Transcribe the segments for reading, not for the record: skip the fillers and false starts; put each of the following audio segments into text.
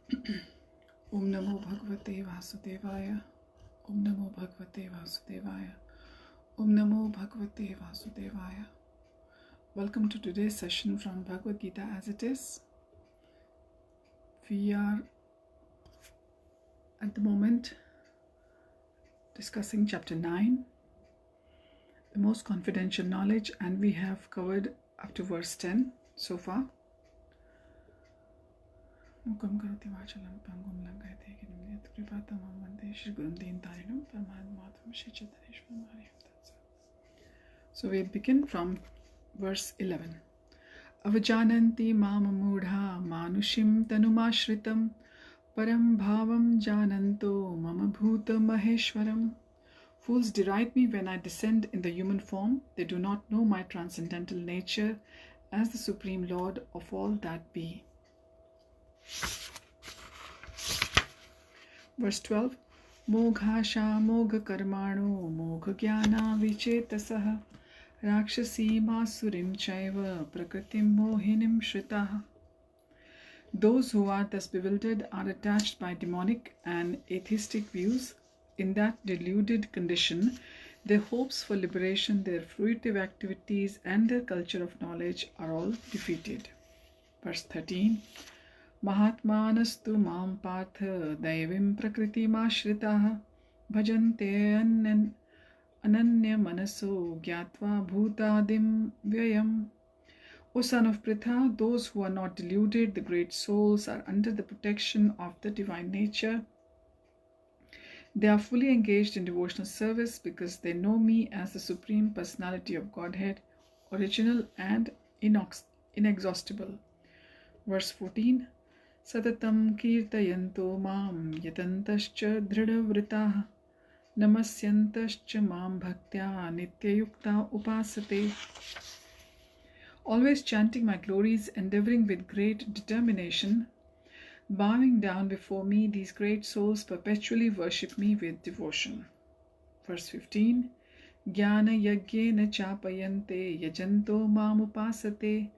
Om Namo Bhagavate Vasudevaya. Om Namo Bhagavate Vasudevaya. Om Namo Bhagavate Vasudevaya. Welcome to today's session from Bhagavad Gita as it is. We are at the moment discussing chapter 9, the most confidential knowledge, and we have covered up to verse 10 so far. Mukam karoti vachalam pangum langayate kinam kripatamam vande Shri Gurum Deendayanam Paramatmatam Shri Chaitanyeshwaram Hare. So we begin from verse 11. Avajananti mama mudha manushim tanumashritam param bhavam jananto mama bhuta maheshwaram. Fools deride me when I descend in the human form. They do not know my transcendental nature as the Supreme Lord of all that be. Verse 12. Moghasha mogha karmano mogha jnana vichetasah rakshasi masurim chaiva prakritim mohinim shritaha. Those who are thus bewildered are attached by demonic and atheistic views. In that deluded condition, their hopes for liberation, their fruitive activities, and their culture of knowledge are all defeated. Verse 13. Mahatmanastu mam partha daivim prakriti mashritaha bhajante ananya manaso gyatva bhutadim vyayam. O son of Pritha, those who are not deluded, the great souls, are under the protection of the divine nature. They are fully engaged in devotional service because they know me as the Supreme Personality of Godhead, original and inexhaustible. Verse 14. Satatam kirtayanto mam yatantascha dridhavritaha namasyantascha mam bhaktya nityayukta upasate. Always chanting my glories, endeavoring with great determination, bowing down before me, these great souls perpetually worship me with devotion. Verse 15. Jnana yagyena chapayante yajanto mam upasate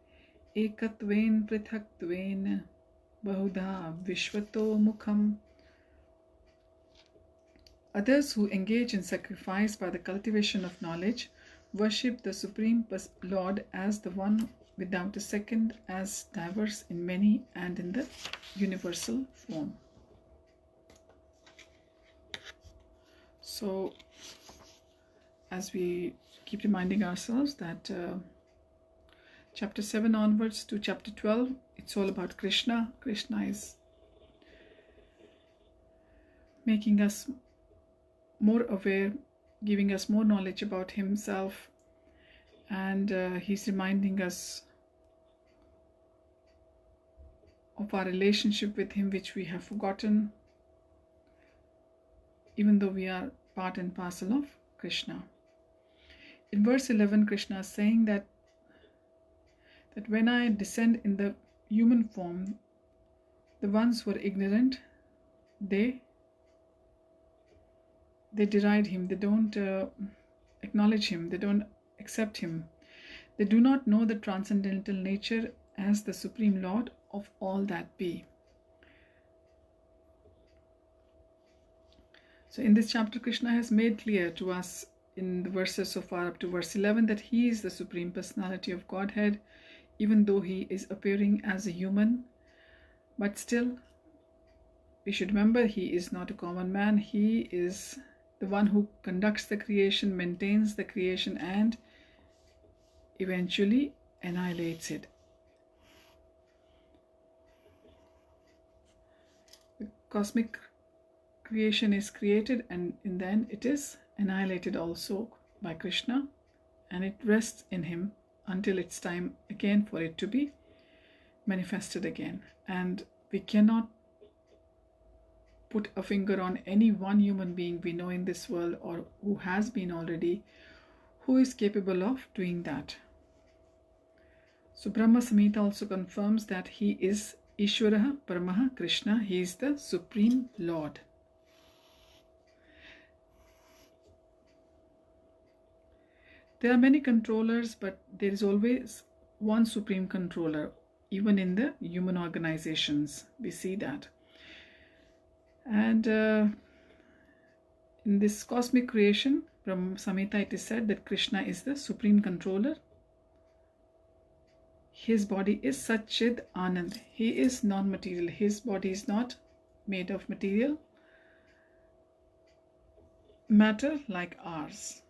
ekatven prithakven bahudha vishvato mukham. Others who engage in sacrifice by the cultivation of knowledge worship the Supreme Lord as the one without a second, as diverse in many and in the universal form. So, as we keep reminding ourselves that chapter 7 onwards to chapter 12, it's all about Krishna. Krishna is making us more aware, giving us more knowledge about himself, and he's reminding us of our relationship with him, which we have forgotten, even though we are part and parcel of Krishna. In verse 11, Krishna is saying that when I descend in the human form, the ones who are ignorant, they deride him, they don't acknowledge him, they don't accept him. They do not know the transcendental nature as the Supreme Lord of all that be. So in this chapter, Krishna has made clear to us in the verses so far up to verse 11 that he is the Supreme Personality of Godhead, even though he is appearing as a human. But still, we should remember he is not a common man. He is the one who conducts the creation, maintains the creation, and eventually annihilates it. The cosmic creation is created, and then it is annihilated also by Krishna, and it rests in him until it's time again for it to be manifested again. And we cannot put a finger on any one human being we know in this world, or who has been already, who is capable of doing that. So Brahma Samhita also confirms that he is Ishwaraha Paramaha Krishna. He is the Supreme Lord. There are many controllers, but there is always one supreme controller. Even in the human organizations, we see that. And in this cosmic creation, from Samhita, it is said that Krishna is the supreme controller. His body is Satchid Anand. He is non-material. His body is not made of material matter like ours.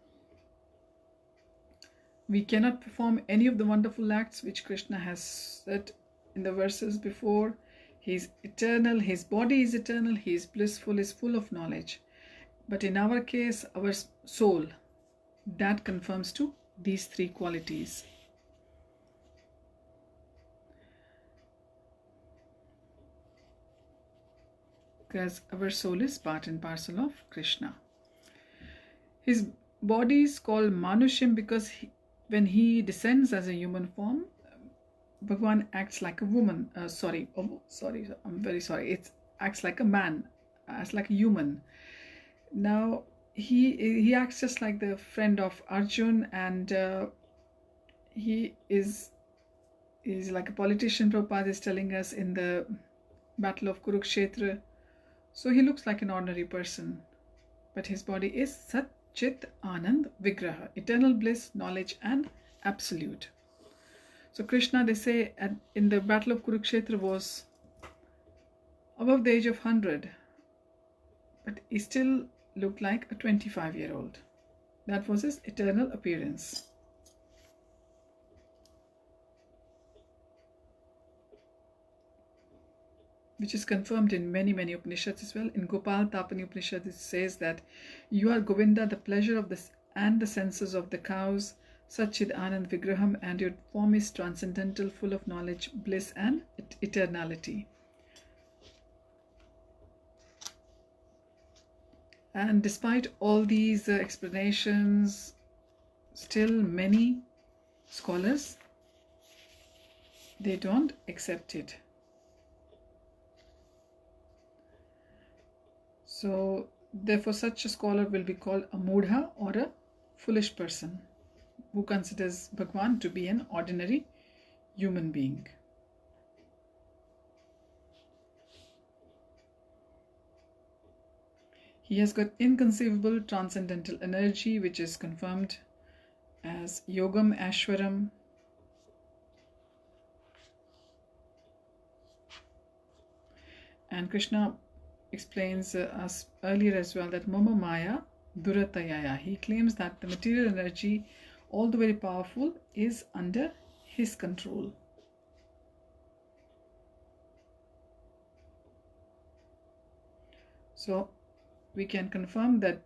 We cannot perform any of the wonderful acts which Krishna has said in the verses before. He is eternal, his body is eternal, he is blissful, is full of knowledge. But in our case, our soul, that conforms to these three qualities. Because our soul is part and parcel of Krishna. His body is called Manushim because when he descends as a human form, Bhagwan acts like a woman. I'm very sorry. It acts like a man, acts like a human. Now he acts just like the friend of Arjun, and he is like a politician. Prabhupada is telling us in the battle of Kurukshetra. So he looks like an ordinary person, but his body is Sat Chit Anand Vigraha, eternal bliss, knowledge and absolute. So Krishna, they say, in the battle of Kurukshetra was above the age of 100, but he still looked like a 25-year-old. That was his eternal appearance. Which is confirmed in many Upanishads as well. In Gopal Tapani Upanishad, it says that you are Govinda, the pleasure of the and the senses of the cows, Satchid Anand Vigraham, and your form is transcendental, full of knowledge, bliss and eternality. And despite all these explanations, still many scholars, they don't accept it. So therefore such a scholar will be called a mudha, or a foolish person who considers Bhagwan to be an ordinary human being. He has got inconceivable transcendental energy, which is confirmed as Yogam Ashwaram. And Krishna explains us earlier as well that Mama Maya Duratayaya. He claims that the material energy, although very powerful, is under his control. So we can confirm that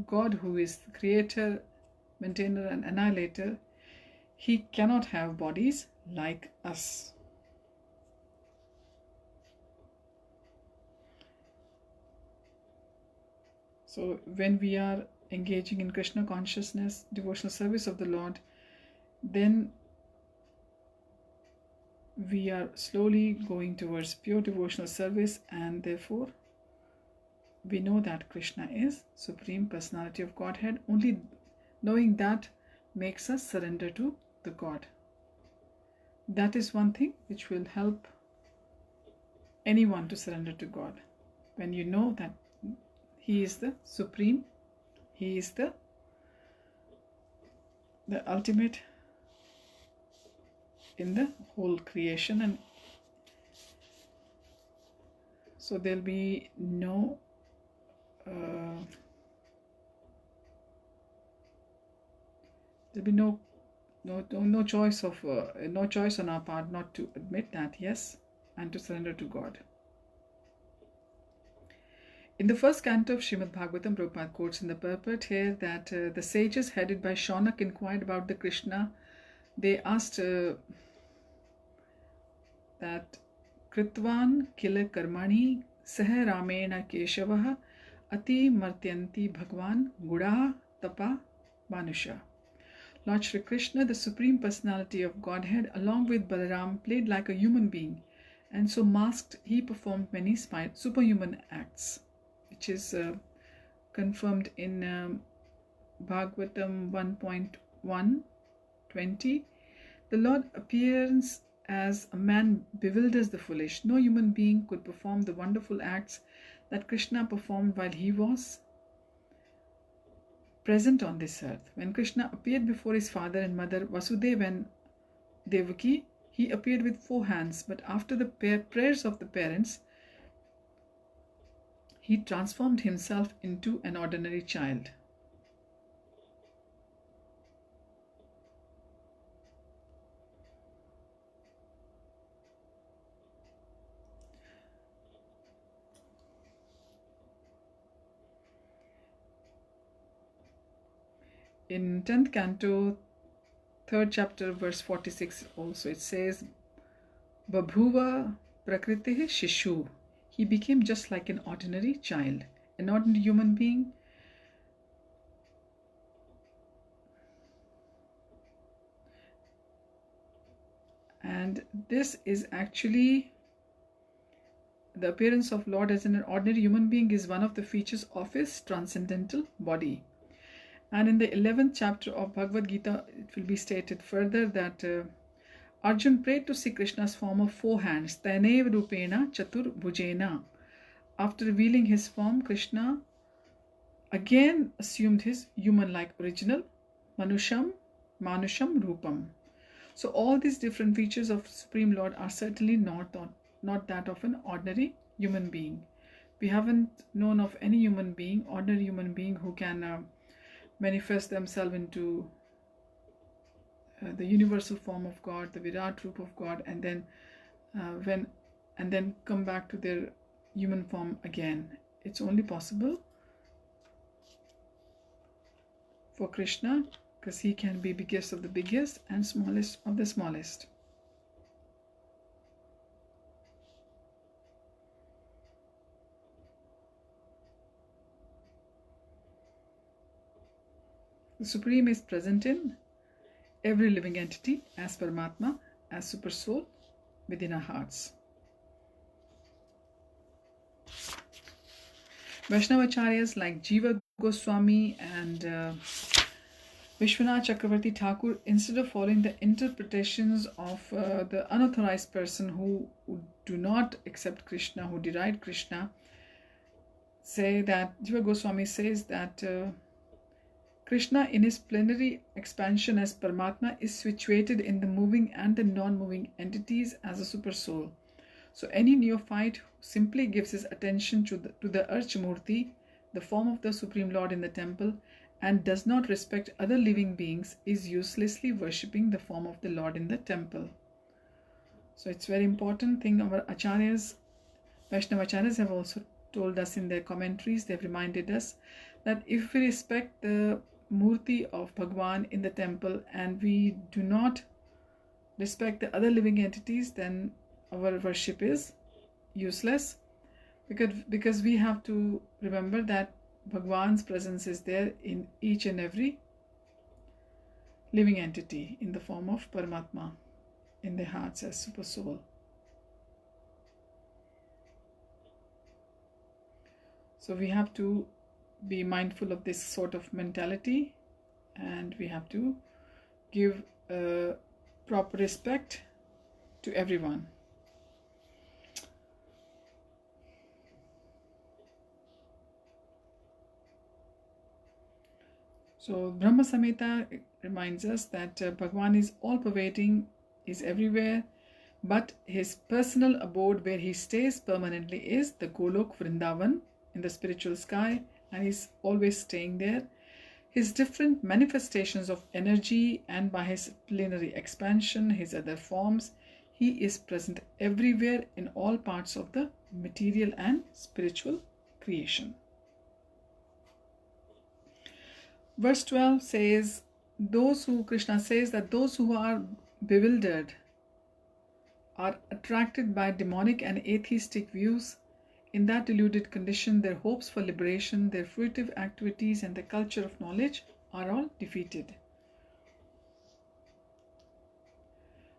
God, who is the creator, maintainer and annihilator, he cannot have bodies like us. So when we are engaging in Krishna consciousness, devotional service of the Lord, then we are slowly going towards pure devotional service, and therefore we know that Krishna is Supreme Personality of Godhead. Only knowing that makes us surrender to the God. That is one thing which will help anyone to surrender to God. When you know that He is the Supreme, He is the ultimate in the whole creation, and so there'll be no choice on our part not to admit that, yes, and to surrender to God. In the first canto of Srimad Bhagavatam, Prabhupada quotes in the purport here that the sages headed by Shaunak inquired about the Krishna. They asked that Kritvan kila karmani saha ramena keshavah ati martyanti bhagwan guda tapa manusha. Lord Shri Krishna, the Supreme Personality of Godhead, along with Balaram, played like a human being, and so masked, he performed many superhuman acts, which is confirmed in Bhagavatam 1.1:20. The Lord appears as a man bewilders the foolish. No human being could perform the wonderful acts that Krishna performed while he was present on this earth. When Krishna appeared before his father and mother Vasudeva and Devaki, he appeared with 4 hands, but after the prayers of the parents, he transformed himself into an ordinary child. In 10th canto, 3rd chapter, verse 46 also, it says, Babhuva prakritihi shishu. He became just like an ordinary child, an ordinary human being. And this is actually the appearance of Lord as an ordinary human being is one of the features of his transcendental body. And in the 11th chapter of Bhagavad Gita, it will be stated further that Arjun prayed to see Krishna's form of 4 hands, Tanev Rupena Chatur Bhujena. After revealing his form, Krishna again assumed his human-like original, Manusham Rupam. So all these different features of Supreme Lord are certainly not that of an ordinary human being. We haven't known of any ordinary human being who can manifest themselves into the universal form of God, the Virat Roop of God, and then come back to their human form again. It's only possible for Krishna, because he can be biggest of the biggest and smallest of the smallest. The Supreme is present in every living entity as Paramatma, as Super Soul within our hearts. Vaishnavacharyas like Jiva Goswami and Vishwanath Chakravarti Thakur, instead of following the interpretations of the unauthorized person who do not accept Krishna, who deride Krishna, say that Jiva Goswami says that Krishna in his plenary expansion as Paramatma is situated in the moving and the non-moving entities as a super soul. So any neophyte who simply gives his attention to the Archamurti, the form of the Supreme Lord in the temple, and does not respect other living beings is uselessly worshipping the form of the Lord in the temple. So it's very important thing. Our acharyas, Vaishnava acharyas, have also told us in their commentaries, they've reminded us that if we respect the Murti of Bhagwan in the temple and we do not respect the other living entities, then our worship is useless, because we have to remember that Bhagwan's presence is there in each and every living entity in the form of Paramatma in their hearts as Super Soul. So we have to be mindful of this sort of mentality, and we have to give proper respect to everyone. So Brahma Samhita reminds us that Bhagwan is all-pervading, is everywhere, but his personal abode where he stays permanently is the Golok Vrindavan in the spiritual sky, and he's always staying there. His different manifestations of energy and by his plenary expansion, his other forms, he is present everywhere in all parts of the material and spiritual creation. Verse 12 says, Krishna says that those who are bewildered are attracted by demonic and atheistic views. In that deluded condition, their hopes for liberation, their fruitive activities, and the culture of knowledge are all defeated.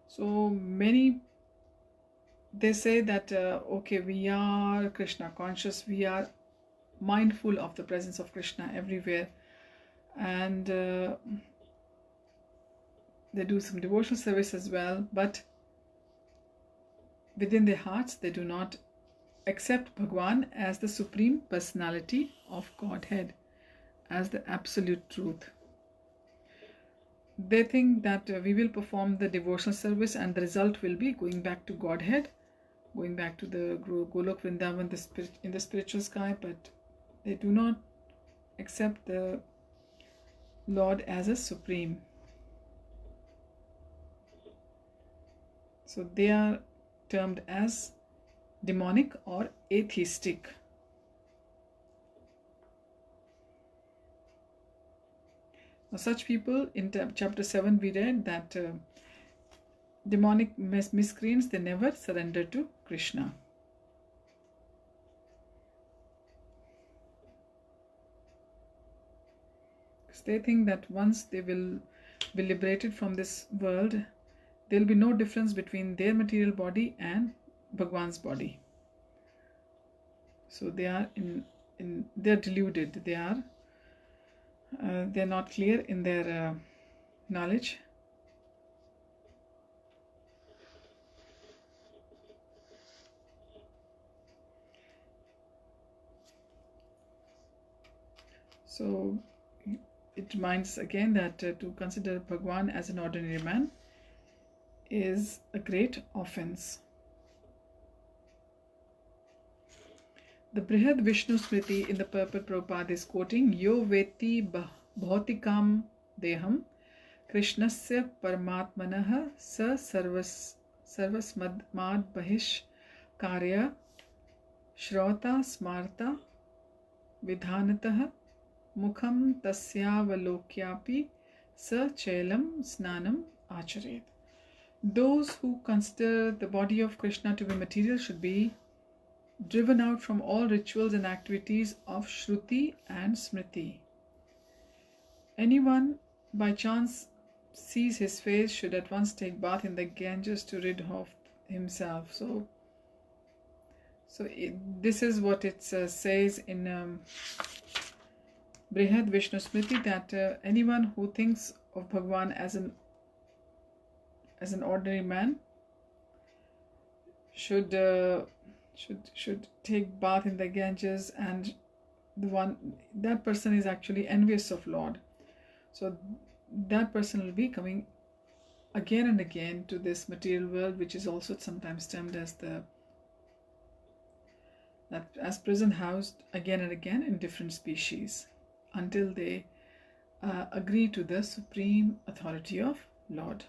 So many, they say that, okay, we are Krishna conscious, we are mindful of the presence of Krishna everywhere, and they do some devotional service as well, but within their hearts they do not accept Bhagwan as the Supreme Personality of Godhead, as the absolute truth. They think that we will perform the devotional service and the result will be going back to Godhead, going back to the Golok Vrindavan in the spiritual sky, but they do not accept the Lord as a supreme. So they are termed as demonic or atheistic. Now, such people, in chapter 7 we read that demonic miscreants, they never surrender to Krishna. Because they think that once they will be liberated from this world, there will be no difference between their material body and Bhagwan's body. So they are they're deluded. They're not clear in their knowledge. So it reminds again that to consider Bhagwan as an ordinary man is a great offense. The Brihad Vishnu Smriti in the purport Prabhupada is quoting Yo Veti Bhautikam Deham Krishnasya Paramatmanah Sa Sarvasmad Bahish Karya Shrota Smarta Vidhanatah Mukham Tasyavalokyapi Sa Chelam Snanam Acharet. Those who consider the body of Krishna to be material should be driven out from all rituals and activities of Shruti and Smriti. Anyone by chance sees his face should at once take bath in the Ganges to rid of himself. So this is what it says in Brihad Vishnu Smriti, that anyone who thinks of Bhagwan as an ordinary man should take bath in the Ganges, and that person is actually envious of Lord. So that person will be coming again and again to this material world, which is also sometimes termed as prison housed again and again in different species, until they agree to the supreme authority of Lord.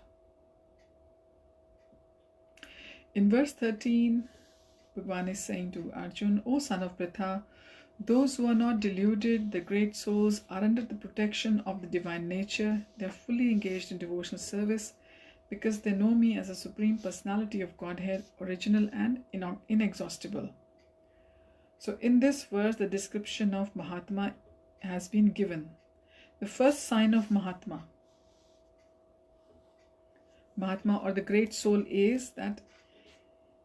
In verse 13, Bhagwan is saying to Arjun, O son of Pritha, those who are not deluded, the great souls, are under the protection of the divine nature. They are fully engaged in devotional service because they know me as a supreme personality of Godhead, original and inexhaustible. So in this verse, the description of Mahatma has been given. The first sign of Mahatma or the great soul is that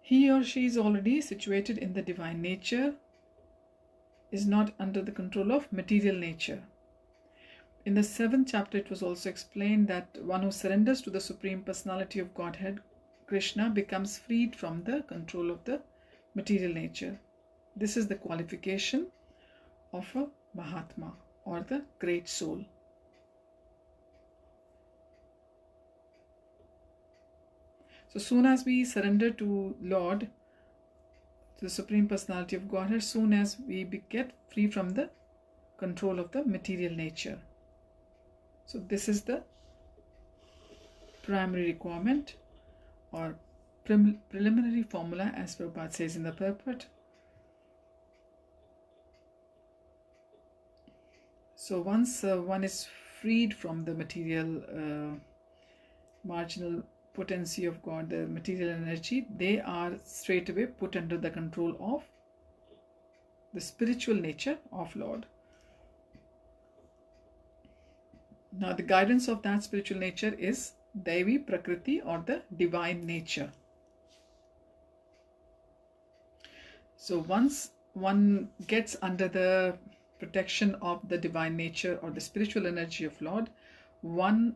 he or she is already situated in the divine nature, is not under the control of material nature. In the 7th chapter, it was also explained that one who surrenders to the Supreme Personality of Godhead, Krishna, becomes freed from the control of the material nature. This is the qualification of a Mahatma or the great soul. So soon as we surrender to Lord, to the Supreme Personality of Godhead, soon as we get free from the control of the material nature. So this is the primary requirement or preliminary formula, as Prabhupada says in the purport. So once one is freed from the material marginal potency of God, the material energy, they are straight away put under the control of the spiritual nature of Lord. Now the guidance of that spiritual nature is Devi Prakriti, or the divine nature. So once one gets under the protection of the divine nature or the spiritual energy of Lord, one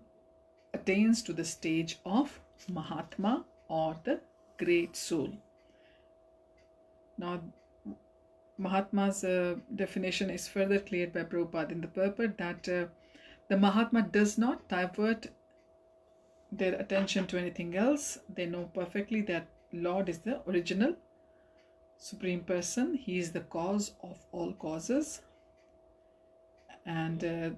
attains to the stage of Mahatma or the great soul. Now Mahatma's definition is further cleared by Prabhupada in the purport that the Mahatma does not divert their attention to anything else. They know perfectly that Lord is the original Supreme Person. He is the cause of all causes, and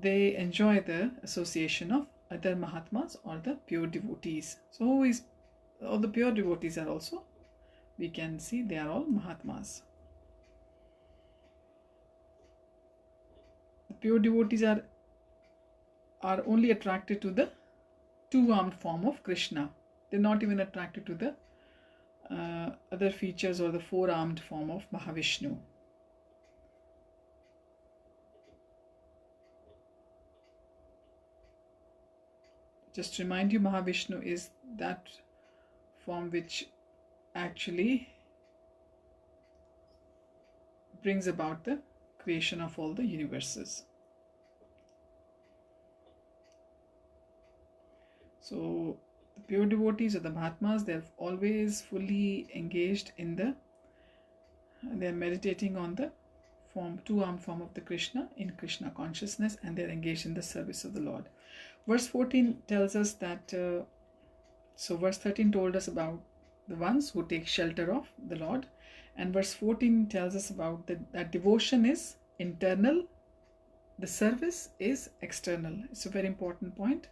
they enjoy the association of other Mahatmas or the pure devotees. So who is all the pure devotees are also, we can see they are all Mahatmas. The pure devotees are only attracted to the two-armed form of Krishna. They're not even attracted to the other features or the four-armed form of Mahavishnu. Just to remind you, Mahavishnu is that form which actually brings about the creation of all the universes. So the pure devotees or the Mahatmas, they're always fully engaged in they're meditating on the two-armed form of the Krishna in Krishna consciousness, and they're engaged in the service of the Lord. Verse 14 tells us that, so verse 13 told us about the ones who take shelter of the Lord, and verse 14 tells us about that devotion is internal, the service is external. It's a very important point.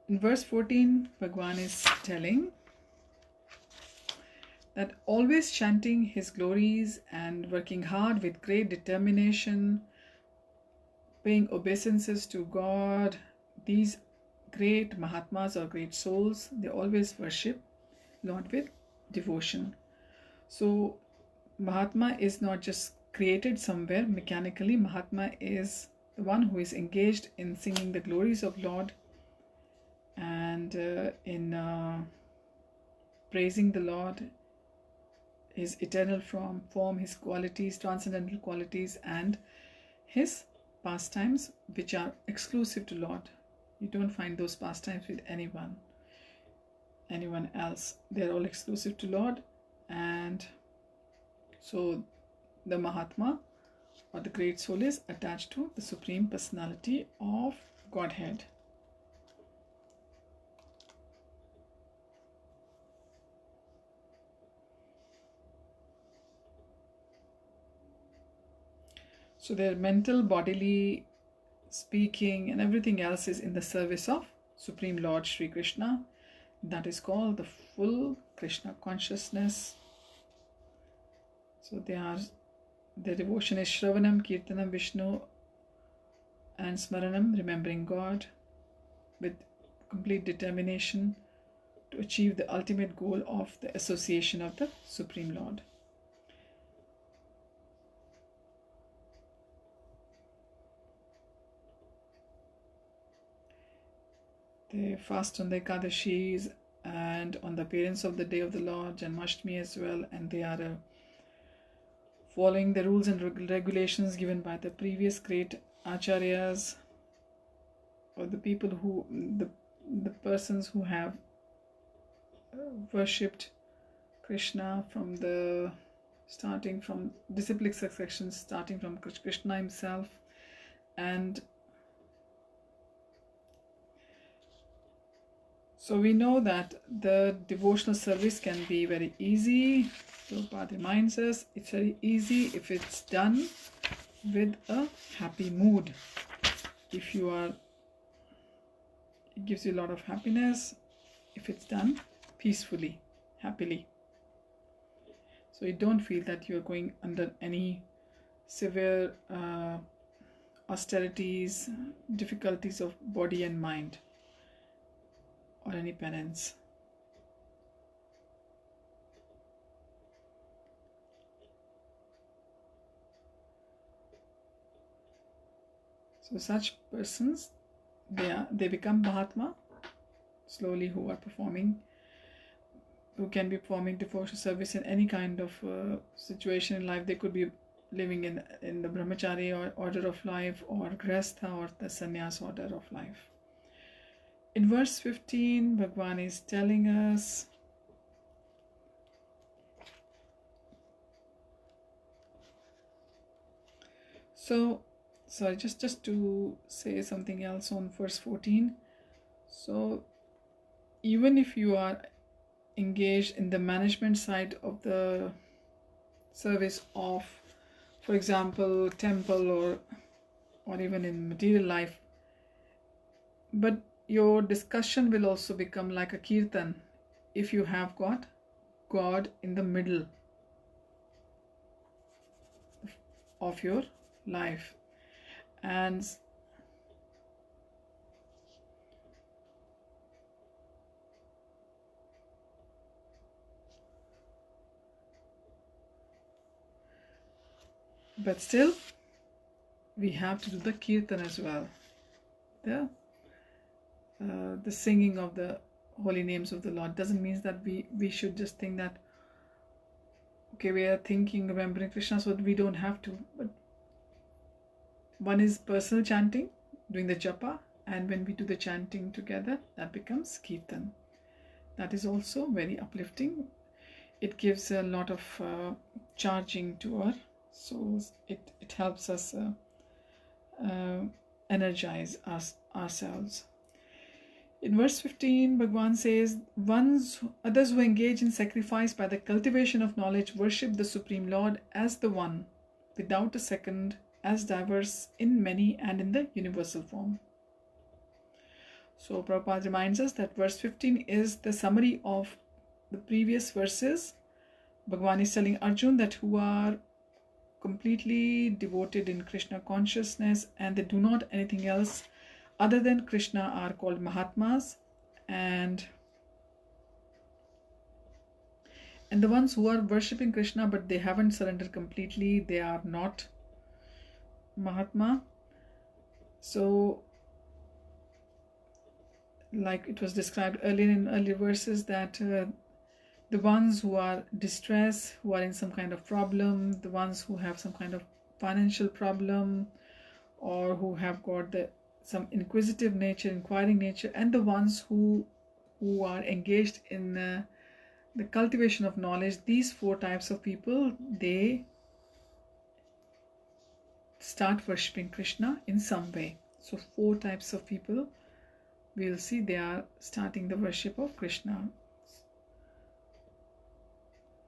In verse 14, Bhagwan is telling that always chanting his glories and working hard with great determination, paying obeisances to God, these great Mahatmas or great souls, they always worship Lord with devotion. So Mahatma is not just created somewhere mechanically. Mahatma is the one who is engaged in singing the glories of Lord and in praising the Lord, his eternal form, his qualities, transcendental qualities, and his pastimes, which are exclusive to Lord. You don't find those pastimes with anyone else. They're all exclusive to Lord. And so the Mahatma or the great soul is attached to the Supreme Personality of Godhead. So their mental, bodily, speaking, and everything else is in the service of Supreme Lord Sri Krishna. That is called the full Krishna consciousness. So their devotion is Shravanam, Kirtanam, Vishnu, and Smaranam, remembering God with complete determination to achieve the ultimate goal of the association of the Supreme Lord. They fast on the Ekadashis and on the appearance of the day of the Lord, Janmashtami as well, and they are following the rules and regulations given by the previous great acharyas, or the people who, the persons who have worshipped Krishna starting from disciplic succession, starting from Krishna himself. And so we know that the devotional service can be very easy. Prabhupada reminds us it's very easy if it's done with a happy mood. It gives you a lot of happiness if it's done peacefully, happily. So you don't feel that you're going under any severe austerities, difficulties of body and mind, or any penance. So such persons, they become Mahatma slowly, who can be performing devotional service in any kind of situation in life. They could be living in the brahmachari or order of life, or grastha, or the sannyas order of life. In verse 15, Bhagwan is telling us, sorry, just to say something else on verse 14. So even if you are engaged in the management side of the service of, for example, temple or even in material life, but your discussion will also become like a kirtan if you have got God in the middle of your life. And but still we have to do the kirtan as well, the singing of the holy names of the Lord. Doesn't mean that we should just think that, okay, we are thinking, remembering Krishna, so that we don't have to. But one is personal chanting, doing the japa, and when we do the chanting together, that becomes kirtan. That is also very uplifting. It gives a lot of charging to our souls. It helps us energize ourselves. In verse 15, Bhagwan says, others who engage in sacrifice by the cultivation of knowledge worship the Supreme Lord as the one, without a second, as diverse in many and in the universal form. So Prabhupada reminds us that verse 15 is the summary of the previous verses. Bhagwan is telling Arjun that who are completely devoted in Krishna consciousness and they do not anything else other than Krishna are called Mahatmas, and the ones who are worshipping Krishna but they haven't surrendered completely, they are not Mahatma. So like it was described earlier in earlier verses, that the ones who are distressed, who are in some kind of problem, the ones who have some kind of financial problem, or who have got some inquisitive nature, inquiring nature, and the ones who are engaged in the cultivation of knowledge, these four types of people, they start worshipping Krishna in some way. So four types of people, we'll see, they are starting the worship of Krishna.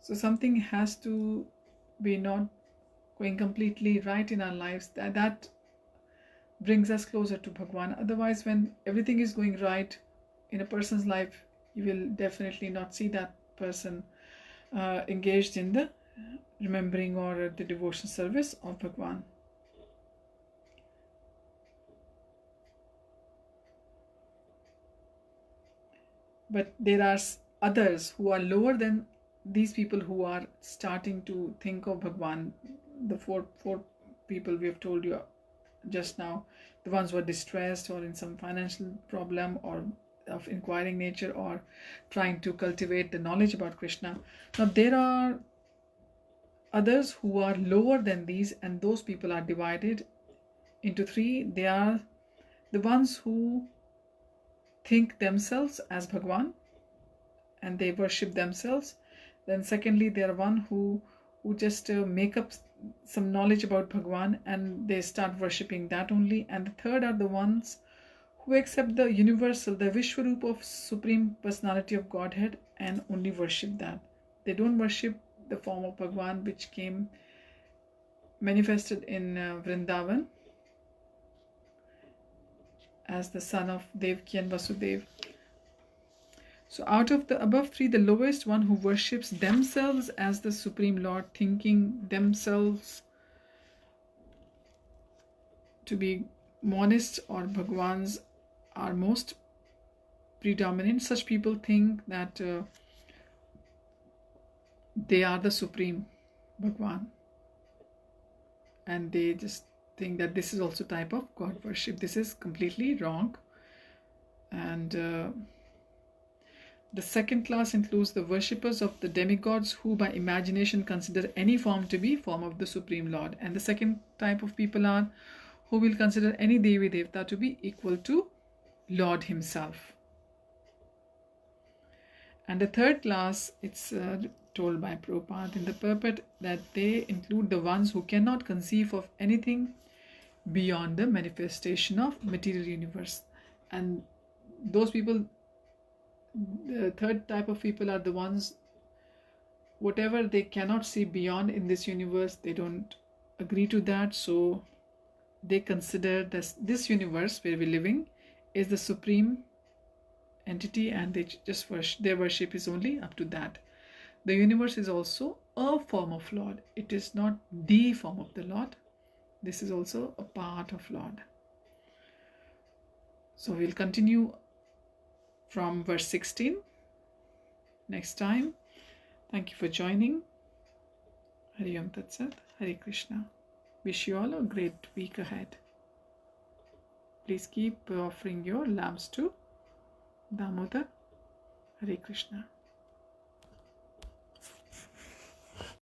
So something has to be not going completely right in our lives, that brings us closer to Bhagwan. Otherwise, when everything is going right in a person's life, you will definitely not see that person engaged in the remembering or the devotion service of Bhagwan. But there are others who are lower than these people who are starting to think of Bhagwan. The four people we have told you just now, the ones who are distressed or in some financial problem or of inquiring nature or trying to cultivate the knowledge about Krishna. Now there are others who are lower than these, and those people are divided into three. They are the ones who think themselves as Bhagwan and they worship themselves. Then secondly, they are one who just make up some knowledge about Bhagwan and they start worshipping that only. And the third are the ones who accept the universal, the Vishwarup of Supreme Personality of Godhead and only worship that. They don't worship the form of Bhagwan which came manifested in Vrindavan as the son of Devaki and Vasudev. So out of the above three, the lowest one who worships themselves as the Supreme Lord, thinking themselves to be monists or Bhagwans are most predominant. Such people think that they are the Supreme Bhagwan, and they just think that this is also type of God worship. This is completely wrong. And The second class includes the worshippers of the demigods who by imagination consider any form to be form of the Supreme Lord. And the second type of people are who will consider any Devi Devta to be equal to Lord himself. And the third class, it's told by Prabhupada in the purport that they include the ones who cannot conceive of anything beyond the manifestation of material universe. And those people, the third type of people are the ones, whatever they cannot see beyond in this universe, they don't agree to that. So they consider this universe where we're living is the supreme entity, and they just their worship is only up to that. The universe is also a form of Lord. It is not the form of the Lord. This is also a part of Lord. So we'll continue from verse 16 next time. Thank you for joining. Hari Om Tat Sat. Hare Krishna. Wish you all a great week ahead. Please keep offering your lamps to Damodar. Hare Krishna.